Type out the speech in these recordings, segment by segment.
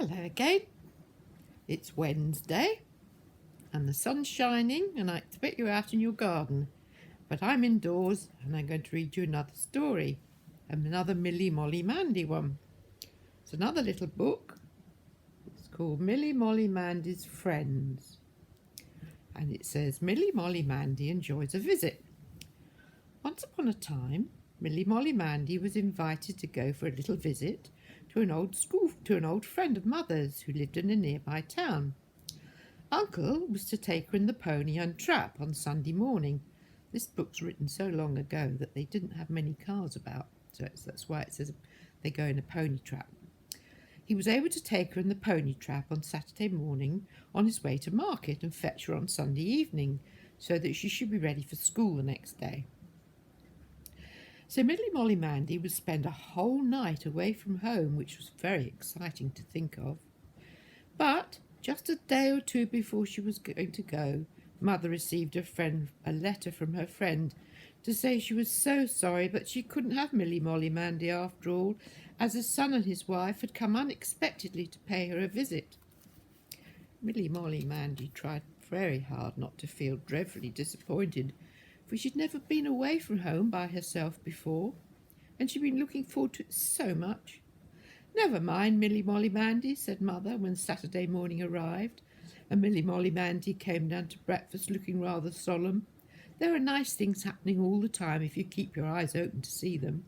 Hello again. It's Wednesday and the sun's shining and I expect you're out in your garden. But I'm indoors and I'm going to read you another story, another Millie-Molly-Mandy one. It's another little book. It's called Millie-Molly-Mandy's Friends. And it says, Millie-Molly-Mandy enjoys a visit. Once upon a time, Millie-Molly-Mandy was invited to go for a little visit to an old friend of Mother's who lived in a nearby town. Uncle was to take her in the pony and trap on Sunday morning. This book's written so long ago that they didn't have many cars about, so that's why it says they go in a pony trap. He was able to take her in the pony trap on Saturday morning on his way to market and fetch her on Sunday evening so that she should be ready for school the next day. So Millie-Molly-Mandy would spend a whole night away from home, which was very exciting to think of. But just a day or two before she was going to go, Mother received a letter from her friend to say she was so sorry, but she couldn't have Millie-Molly-Mandy after all, as his son and his wife had come unexpectedly to pay her a visit. Millie-Molly-Mandy tried very hard not to feel dreadfully disappointed, for she'd never been away from home by herself before, and she'd been looking forward to it so much. "Never mind, Millie-Molly-Mandy," said Mother when Saturday morning arrived, and Millie-Molly-Mandy came down to breakfast looking rather solemn. "There are nice things happening all the time if you keep your eyes open to see them."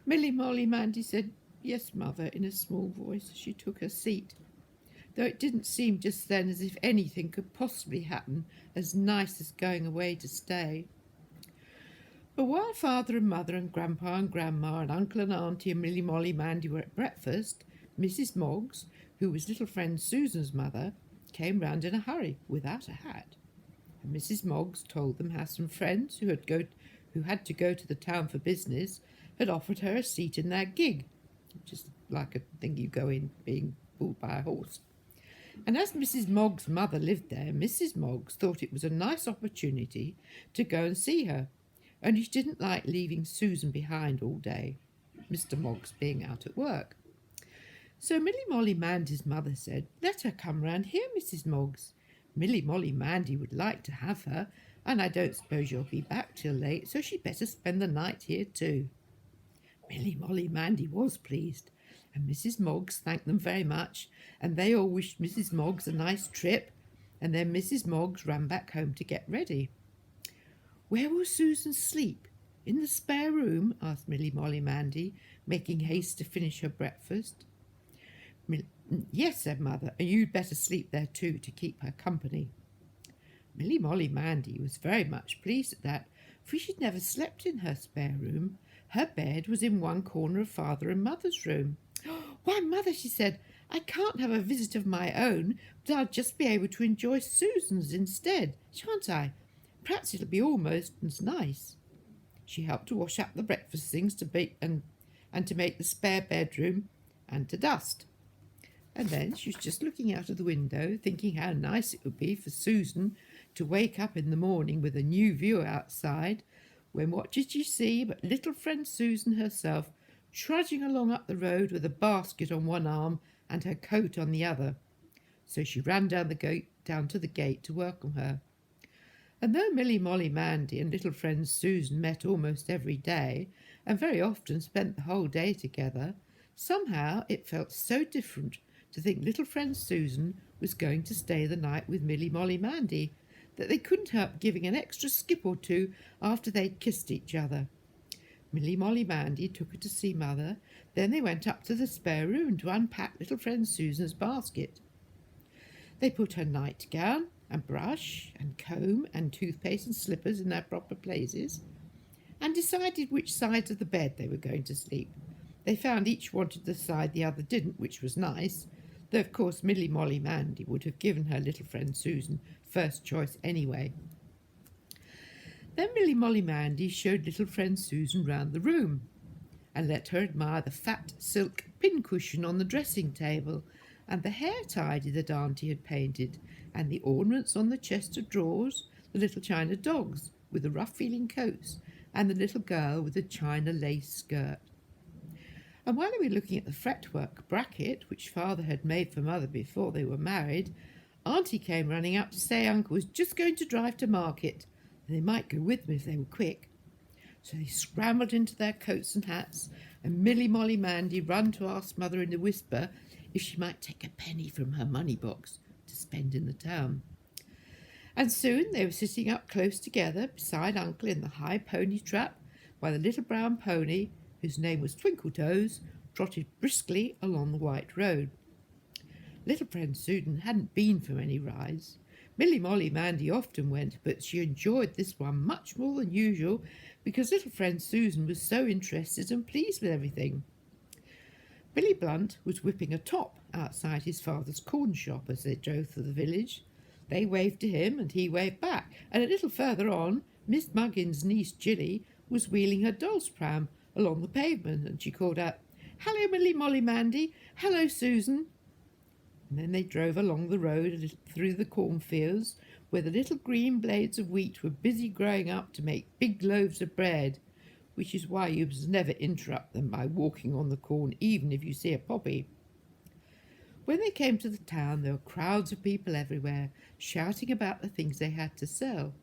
Millie-Molly-Mandy said, "Yes, Mother," in a small voice as she took her seat, though it didn't seem just then as if anything could possibly happen as nice as going away to stay. But while Father and Mother and Grandpa and Grandma and Uncle and Auntie and Millie-Molly-Mandy were at breakfast, Mrs. Moggs, who was little friend Susan's mother, came round in a hurry without a hat. And Mrs. Moggs told them how some friends who had to go to the town for business had offered her a seat in their gig, which is like a thing you go in being pulled by a horse. And as Mrs. Moggs' mother lived there, Mrs. Moggs thought it was a nice opportunity to go and see her, only she didn't like leaving Susan behind all day, Mr. Moggs being out at work. So Millie-Molly-Mandy's mother said, "Let her come round here, Mrs. Moggs. Millie-Molly-Mandy would like to have her, and I don't suppose you'll be back till late, so she'd better spend the night here too." Millie-Molly-Mandy was pleased, and Mrs. Moggs thanked them very much, and they all wished Mrs. Moggs a nice trip, and then Mrs. Moggs ran back home to get ready. "Where will Susan sleep? In the spare room?" asked Millie-Molly-Mandy, making haste to finish her breakfast. "Yes," said Mother, "and you'd better sleep there too to keep her company." Millie-Molly-Mandy was very much pleased at that, for she'd never slept in her spare room. Her bed was in one corner of Father and Mother's room. "Why, Mother," she said, "I can't have a visit of my own, but I'll just be able to enjoy Susan's instead, shan't I? Perhaps it'll be almost as nice." She helped to wash up the breakfast things to make the spare bedroom and to dust. And then she was just looking out of the window, thinking how nice it would be for Susan to wake up in the morning with a new view outside, when what did she see but little friend Susan herself, trudging along up the road with a basket on one arm and her coat on the other. So she ran down to the gate to welcome her. And though Millie-Molly-Mandy and little friend Susan met almost every day, and very often spent the whole day together, somehow it felt so different to think little friend Susan was going to stay the night with Millie-Molly-Mandy that they couldn't help giving an extra skip or two after they'd kissed each other. Millie-Molly-Mandy took her to see Mother, then they went up to the spare room to unpack little friend Susan's basket. They put her nightgown and brush and comb and toothpaste and slippers in their proper places, and decided which sides of the bed they were going to sleep. They found each wanted the side the other didn't, which was nice, though of course Millie-Molly-Mandy would have given her little friend Susan first choice anyway. Then Millie-Molly-Mandy showed little friend Susan round the room, and let her admire the fat silk pincushion on the dressing table, and the hair tidy that Auntie had painted, and the ornaments on the chest of drawers, the little china dogs with the rough-feeling coats, and the little girl with the china lace skirt. And while they were looking at the fretwork bracket, which Father had made for Mother before they were married, Auntie came running up to say Uncle was just going to drive to market, and they might go with them if they were quick. So they scrambled into their coats and hats, and Mills-Molly-Mandy ran to ask Mother in a whisper if she might take a penny from her money box to spend in the town. And soon they were sitting up close together beside Uncle in the high pony trap, while the little brown pony, whose name was Twinkletoes, trotted briskly along the white road. Little friend Susan hadn't been for many rides. Mills-Molly-Mandy often went, but she enjoyed this one much more than usual because little friend Susan was so interested and pleased with everything. Billy Blunt was whipping a top outside his father's corn shop as they drove through the village. They waved to him and he waved back, and a little further on, Miss Muggins's niece Jilly was wheeling her doll's pram along the pavement, and she called out, "Hello, Mills-Molly-Mandy. Hello, Susan." And then they drove along the road through the cornfields, where the little green blades of wheat were busy growing up to make big loaves of bread, which is why you must never interrupt them by walking on the corn, even if you see a poppy. When they came to the town, there were crowds of people everywhere, shouting about the things they had to sell,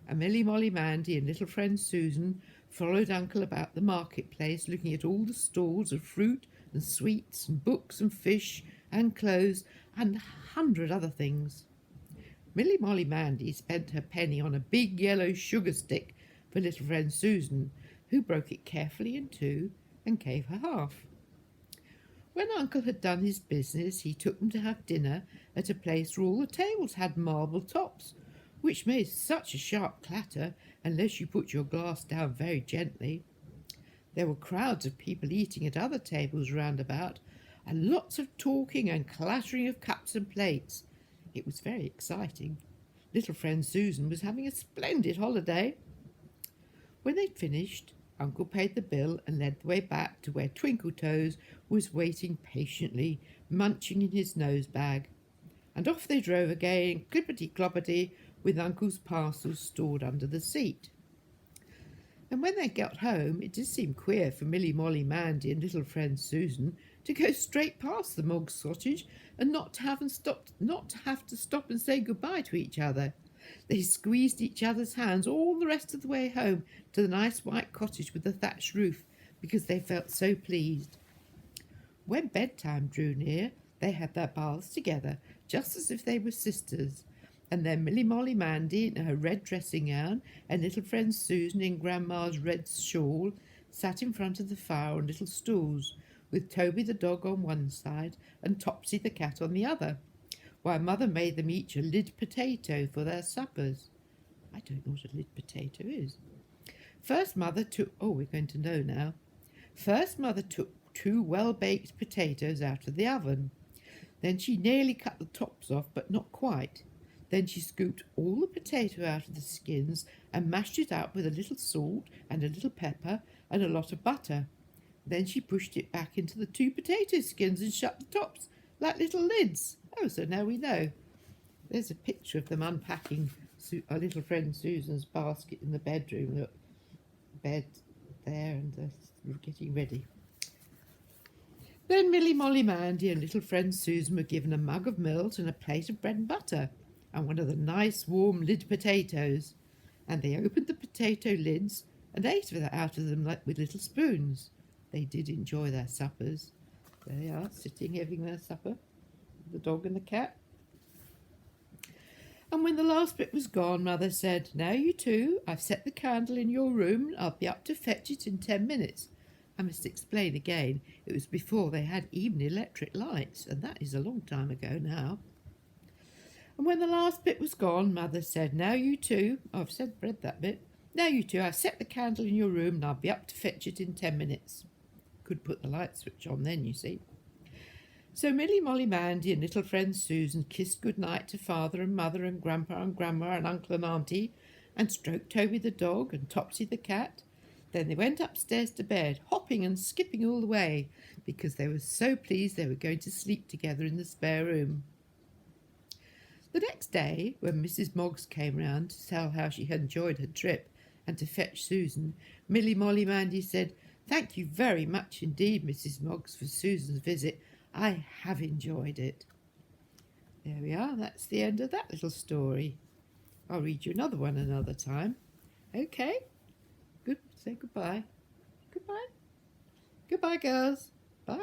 and Mills-Molly-Mandy and little friend Susan followed Uncle about the marketplace, looking at all the stalls of fruit and sweets and books and fish and clothes and 100 other things. Mills-Molly-Mandy spent her penny on a big yellow sugar stick for little friend Susan, who broke it carefully in two and gave her half. When Uncle had done his business, he took them to have dinner at a place where all the tables had marble tops, which made such a sharp clatter unless you put your glass down very gently. There were crowds of people eating at other tables round about, and lots of talking and clattering of cups and plates. It was very exciting. Little friend Susan was having a splendid holiday. When they'd finished, Uncle paid the bill and led the way back to where Twinkletoes was waiting patiently, munching in his nose bag. And off they drove again, clippity-cloppity, with Uncle's parcels stored under the seat. And when they got home, it did seem queer for Mills-Molly-Mandy and little friend Susan to go straight past the Moggs' cottage and not to have to stop and say goodbye to each other. They squeezed each other's hands all the rest of the way home to the nice white cottage with the thatched roof, because they felt so pleased. When bedtime drew near, they had their baths together, just as if they were sisters, and then Mills-Molly-Mandy in her red dressing gown and little friend Susan in Grandma's red shawl sat in front of the fire on little stools, with Toby the dog on one side and Topsy the cat on the other, while Mother made them each a lid potato for their suppers. I don't know what a lid potato is. First Mother took 2 well-baked potatoes out of the oven. Then she nearly cut the tops off, but not quite. Then she scooped all the potato out of the skins and mashed it up with a little salt and a little pepper and a lot of butter. Then she pushed it back into the 2 potato skins and shut the tops like little lids. Oh, so now we know. There's a picture of them unpacking our little friend Susan's basket in the bedroom. Look, bed there, and they're getting ready. Then Mills-Molly-Mandy and little friend Susan were given a mug of milk and a plate of bread and butter, and one of the nice warm lid potatoes, and they opened the potato lids and ate out of them with little spoons. They did enjoy their suppers. There they are, sitting having their supper, the dog and the cat. And when the last bit was gone, Mother said, "Now you two, I've set the candle in your room, and I'll be up to fetch it in 10 minutes. I must explain again, it was before they had even electric lights, and that is a long time ago now. And when the last bit was gone, Mother said, "Now you two," read that bit. "Now you two, I've set the candle in your room, and I'll be up to fetch it in 10 minutes. Could put the light switch on then, you see. So Mills-Molly-Mandy and little friend Susan kissed good-night to Father and Mother and Grandpa and Grandma and Uncle and Auntie, and stroked Toby the dog and Topsy the cat. Then they went upstairs to bed, hopping and skipping all the way, because they were so pleased they were going to sleep together in the spare room. The next day, when Mrs. Moggs came round to tell how she had enjoyed her trip and to fetch Susan, Mills-Molly-Mandy said, Thank you very much indeed, Mrs. Moggs, for Susan's visit. I have enjoyed it. There we are. That's the end of that little story. I'll read you another one another time. Okay. Good. Say goodbye. Goodbye. Goodbye, girls. Bye.